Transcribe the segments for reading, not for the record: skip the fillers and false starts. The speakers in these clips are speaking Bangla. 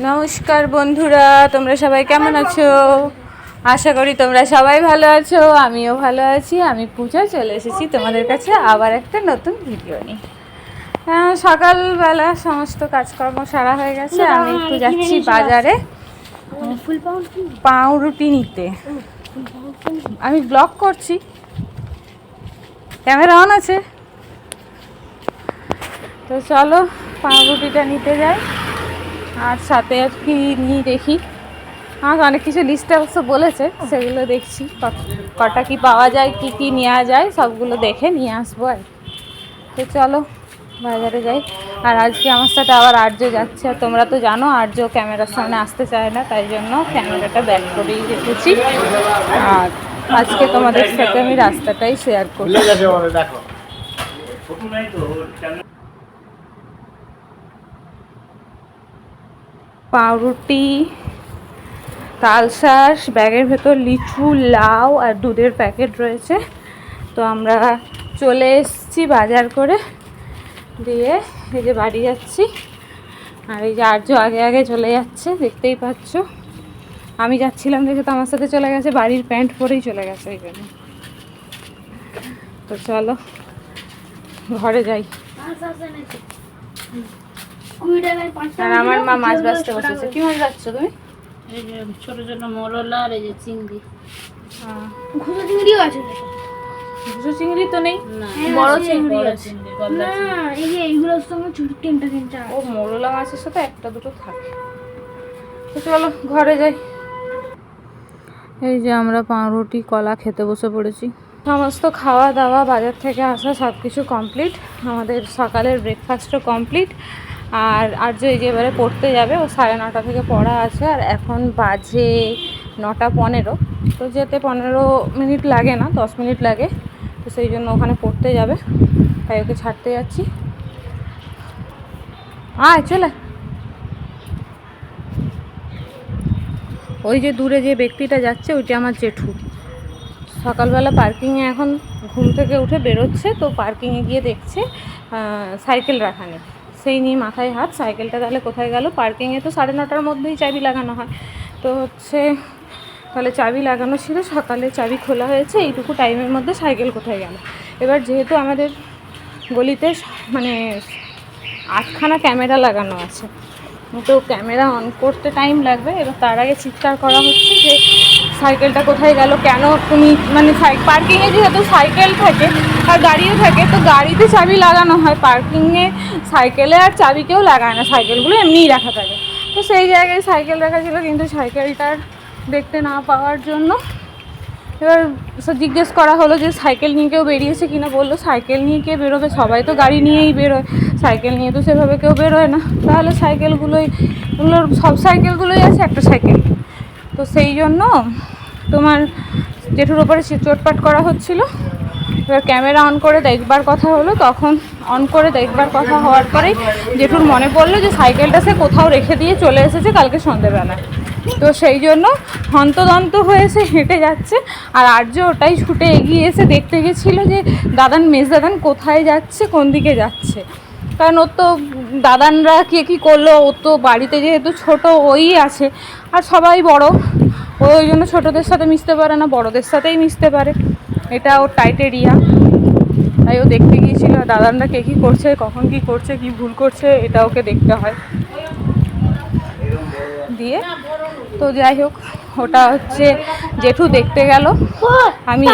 নমস্কার বন্ধুরা, তোমরা সবাই কেমন আছো? আশা করি তোমরা সবাই ভালো আছো, আমিও ভালো আছি। আমি পূজা চলে এসেছি তোমাদের কাছে আবার একটা নতুন ভিডিও নিয়ে। হ্যাঁ, সকালবেলা সমস্ত কাজকর্ম সারা হয়ে গেছে। আমি একটু যাচ্ছি বাজারে পাউরুটি নিতে। আমি ব্লগ করছি, ক্যামেরা অন আছে, তো চলো পাউরুটিটা নিতে যাই। আর সাথে আর কি নিয়ে দেখি, আমাকে অনেক কিছু লিস্টে অবশ্য বলেছে, সেগুলো দেখছি কটা কি পাওয়া যায়, কি কি নেওয়া যায় সবগুলো দেখে নিয়ে আসবো। আর তো চলো বাজারে যাই। আর আজকে আমার সাথে আবার আর্য যাচ্ছে। আর তোমরা তো জানো আর্য ক্যামেরার সামনে আসতে চায় না, তাই জন্য ক্যামেরাটা ব্যাক করেই রেখেছি। আর আজকে তোমাদের সাথে আমি রাস্তাটাই শেয়ার করি। পাউরুটি, তালশাঁস, ব্যাগের ভেতর লিচু, লাউ আর দুধের প্যাকেট রয়েছে। তো আমরা চলে এসেছি বাজার করে দিয়ে, এই যে বাড়ি যাচ্ছি। আর এই যে আর্য আগে আগে চলে যাচ্ছে, দেখতেই পাচ্ছ। আমি যাচ্ছিলাম দেখে তো আমার সাথে চলে গেছে, বাড়ির প্যান্ট পরেই চলে গেছে ওই জন্য। তো চলো ঘরে যাই। আর আমার মা মাছ বাছতে বসেছে। কি মাছ বাছছো তুমি? এই যে ছোট ছোট মোরলা আর এই যে চিংড়ি। ঘুষো চিংড়িও আছে। ঘুষো চিংড়ি তো নেই, বড় চিংড়ি আছে। না, এই যে এইগুলোর সঙ্গে ছোট তিনটা ও মোরলা মাছের সাথে একটা দুটো থাকে। তো চলো ঘরে যাই। এই যে আমরা পাউরুটি কলা খেতে বসে পড়েছি। সমস্ত খাওয়া দাওয়া বাজার থেকে আসা সব কিছু কমপ্লিট। আমাদের সকালের ব্রেকফাস্টও কমপ্লিট। আর আর্য এই যে এবারে পড়তে যাবে, ও 9:30 থেকে পড়া আছে। আর এখন বাজে 9:15। তো যেতে 15 মিনিট লাগে না, 10 মিনিট লাগে। তো সেই জন্য ওখানে পড়তে যাবে, তাই ওকে ছাড়তে যাচ্ছি। চলে ওই যে দূরে যে ব্যক্তিটা যাচ্ছে ওইটা আমার জেঠু। সকালবেলা পার্কিংয়ে এখন ঘুম থেকে উঠে বেরোচ্ছে, তো পার্কিংয়ে গিয়ে দেখছে সাইকেল রাখা নেই। সেই নিয়ে মাথায় হাত, সাইকেলটা তাহলে কোথায় গেল? পার্কিংয়ে তো 9:30-র মধ্যেই চাবি লাগানো হয়। তো তাহলে চাবি লাগানো ছিল, সকালে চাবি খোলা হয়েছে, এইটুকু টাইমের মধ্যে সাইকেল কোথায় গেল? এবার যেহেতু আমাদের গলিতে মানে 8খানা ক্যামেরা লাগানো আছে, তো ক্যামেরা অন করতে টাইম লাগবে। এবার তার আগে চিৎকার করা হচ্ছে যে সাইকেলটা কোথায় গেল, কেন তুমি মানে পার্কিংয়ে যেহেতু সাইকেল থাকে আর গাড়িও থাকে, তো গাড়িতে চাবি লাগানো হয়, পার্কিংয়ে সাইকেলে আর চাবি কেউ লাগায় না, সাইকেলগুলো এমনিই রাখা থাকে। তো সেই জায়গায় সাইকেল রাখা ছিল, কিন্তু সাইকেলটার দেখতে না পাওয়ার জন্য এবার জিজ্ঞেস করা হলো যে সাইকেল নিয়ে কেউ বেরিয়েছে কিনা। বললো সাইকেল নিয়ে কে বেরোবে, সবাই তো গাড়ি নিয়েই বেরোয়, সাইকেল নিয়ে তো সেভাবে কেউ বেরোয় না। তাহলে ওগুলোর সব সাইকেলগুলোই আছে, একটা সাইকেল। তো সেই জন্য তোমার জেঠুর ওপরে চোটপাট করা হচ্ছিল। এবার ক্যামেরা অন করে দেখবার কথা হলো, তখন অন করে দেখবার কথা হওয়ার পরেই জেঠুর মনে পড়লো যে সাইকেলটা সে কোথাও রেখে দিয়ে চলে এসেছে কালকে সন্ধেবেলায়। তো সেই জন্য হন্তদন্ত হয়েছে, হেঁটে যাচ্ছে। আর আর্য ওটাই ছুটে এগিয়ে এসে দেখতে গেছিলো যে মেজ দাদান কোথায় যাচ্ছে, কোন দিকে যাচ্ছে। কারণ ওর তো দাদানরা কে কী করলো, ও তো বাড়িতে যেহেতু ছোট ওই আছে, আর সবাই বড়, ওই জন্য ছোটোদের সাথে মিশতে পারে না, বড়দের সাথেই মিশতে পারে। এটা ওর টাইট এরিয়া, তাই ও দেখতে গিয়েছিল দাদানরা কে কী করছে, কখন কী করছে, কী ভুল করছে, এটা ওকে দেখতে হয়। দিয়ে তো যাই হোক, ওটা হচ্ছে জেঠু দেখতে গেল। আমি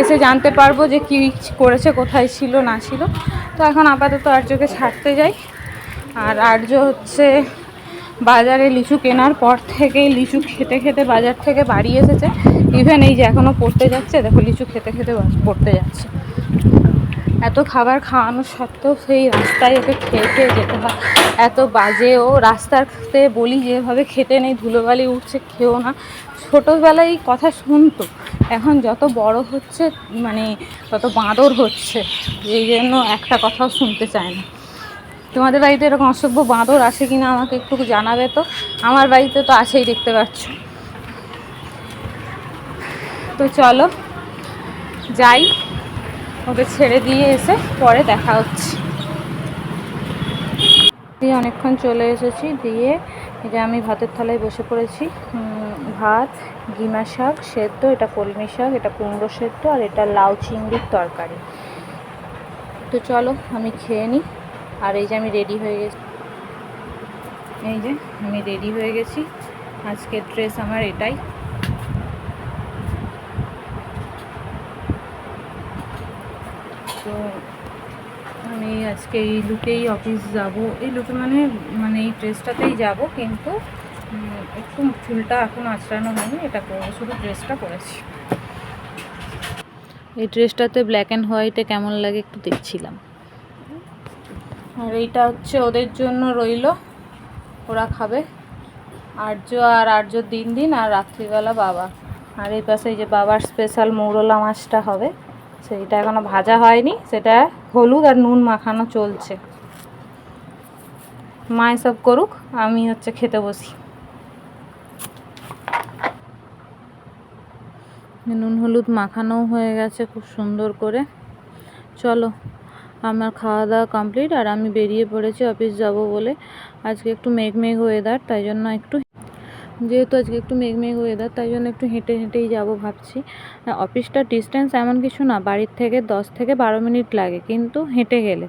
এসে জানতে পারবো যে কী করেছে, কোথায় ছিল না ছিল। তো এখন আপাতত আর্যকে ছাড়তে যাই। আর আর্য হচ্ছে বাজারে লিচু কেনার পর থেকেই লিচু খেতে খেতে বাজার থেকে বাড়ি এসেছে। ইভেন এই যে এখনও পড়তে যাচ্ছে, দেখো লিচু খেতে খেতে পড়তে যাচ্ছে। এত খাবার খাওয়ানোর সত্ত্বেও সেই রাস্তায় ওকে খেয়ে খেয়ে যেতে হয়, এত বাজে। ও রাস্তাতে বলি যেভাবে খেতে নেই, ধুলোবালি উঠছে, খেও না। ছোটোবেলায় এই কথা শুনতো, এখন যত বড় হচ্ছে মানে তত বাঁদর হচ্ছে, এই জন্য একটা কথাও শুনতে চায় না। তোমাদের বাড়িতে এরকম অসভ্য বাঁদর আসে কিনা আমাকে একটু জানাবে তো। আমার বাড়িতে তো আসেই, দেখতে পাচ্ছ। তো চলো যাই, ওকে ছেড়ে দিয়ে এসে পরে দেখা হচ্ছে। দিয়ে অনেকক্ষণ চলে এসেছি, দিয়ে এই যে আমি ভাতের থালায় বসে পড়েছি। ভাত, গিমা শাক সেদ্ধ, এটা কলমি শাক, এটা কুমড়ো সেদ্ধ, আর এটা লাউ চিংড়ির তরকারি। তো চলো আমি খেয়ে নিই। আর এই যে আমি রেডি হয়ে গেছি, এই যে আমি রেডি হয়ে গেছি। আজকের ড্রেস আমার এটাই। তো আমি আজকে এই লুকেই অফিস যাব, এই লুকে মানে এই ড্রেসটাতেই যাব, কিন্তু একটু চুলটা এখন আঁচড়ানো হয়নি, এটা করে শুধু ড্রেসটা করেছি। এই ড্রেসটাতে ব্ল্যাক অ্যান্ড হোয়াইটে কেমন লাগে একটু দেখছিলাম। আর এইটা হচ্ছে ওদের জন্য রইল, ওরা খাবে। আর্য দিন আর রাত্রিবেলা বাবা। আর এই পাশে এই যে বাবার স্পেশাল মৌরলা মাছটা হবে, সেইটা এখনো ভাজা হয়নি, সেটা হলুদ আর নুন মাখানো চলছে। মা এসব করুক, আমি হচ্ছে খেতে বসি। নুন হলুদ মাখানোও হয়ে গেছে খুব সুন্দর করে। চলো, আমার খাওয়া দাওয়া কমপ্লিট, আর আমি বেরিয়ে পড়েছি অফিস যাব বলে। আজকে একটু মেঘ ওয়েদার, তাই জন্য যেহেতু আজকে একটু মেঘ ওয়েদার, তাই জন্য একটু হেঁটেই যাব ভাবছি। অফিসটার ডিস্টেন্স এমন কিছু না, বাড়ির থেকে 10 থেকে 12 মিনিট লাগে কিন্তু হেঁটে গেলে।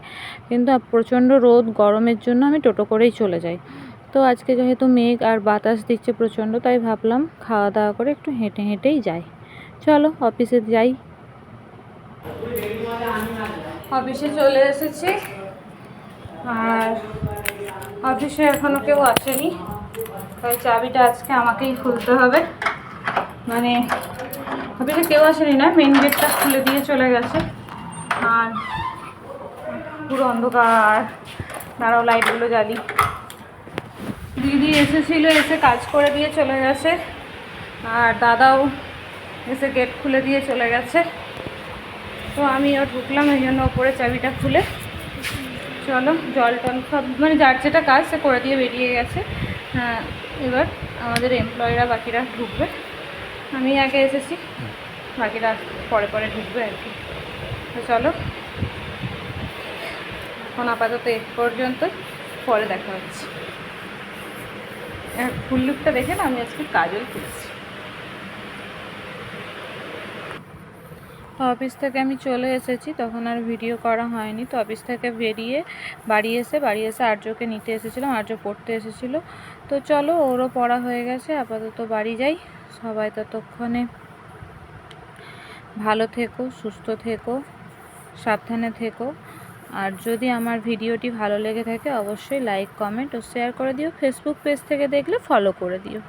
কিন্তু প্রচণ্ড রোদ গরমের জন্য আমি টোটো করেই চলে যাই। তো আজকে যেহেতু মেঘ আর বাতাস দিচ্ছে প্রচণ্ড, তাই ভাবলাম খাওয়া দাওয়া করে একটু হেঁটেই যাই। চলো অফিসে যাই। অফিসে চলে এসেছি, আর অফিসে এখনও কেউ আসেনি, তাই চাবিটা আজকে আমাকেই খুলতে হবে। মানে অফিসে কেউ আসেনি না, মেন গেটটা খুলে দিয়ে চলে গেছে, আর পুরো অন্ধকার। দাঁড়াও লাইটগুলো জ্বালি। দিদি এসেছিলো, এসে কাজ করে দিয়ে চলে গেছে, আর দাদাও এসে গেট খুলে দিয়ে চলে গেছে। তো আমিও ঢুকলাম, এই জন্য ওপরে চাবিটা খুলে। চলো জল টল সব মানে যার যেটা কাজ সে করে দিয়ে বেরিয়ে গেছে। হ্যাঁ, এবার আমাদের এমপ্লয়িরা বাকিরা ঢুকবে। আমি আগে এসেছি, বাকিরা পরে ঢুকবে আর কি। তো চলো এখন আপাতত এ পর্যন্ত, পরে দেখা হচ্ছে। ফুল লুকটা দেখে না, আমি আজকে কাজল করেছি। অফিস থেকে আমি চলে এসেছি, তখন আর ভিডিও করা হয়নি। তো অফিস থেকে বেরিয়ে বাড়ি এসে আর্যকে নিতে এসেছিলাম, আর্য পড়তে এসেছিলো। তো চলো, ওরও পড়া হয়ে গেছে, আপাতত বাড়ি যাই। সবাই ততক্ষণে ভালো থেকো, সুস্থ থেকো, সাবধানে থেকো। আর যদি আমার ভিডিওটি ভালো লেগে থাকে অবশ্যই লাইক, কমেন্ট ও শেয়ার করে দিও। ফেসবুক পেজ থেকে দেখলে ফলো করে দিও।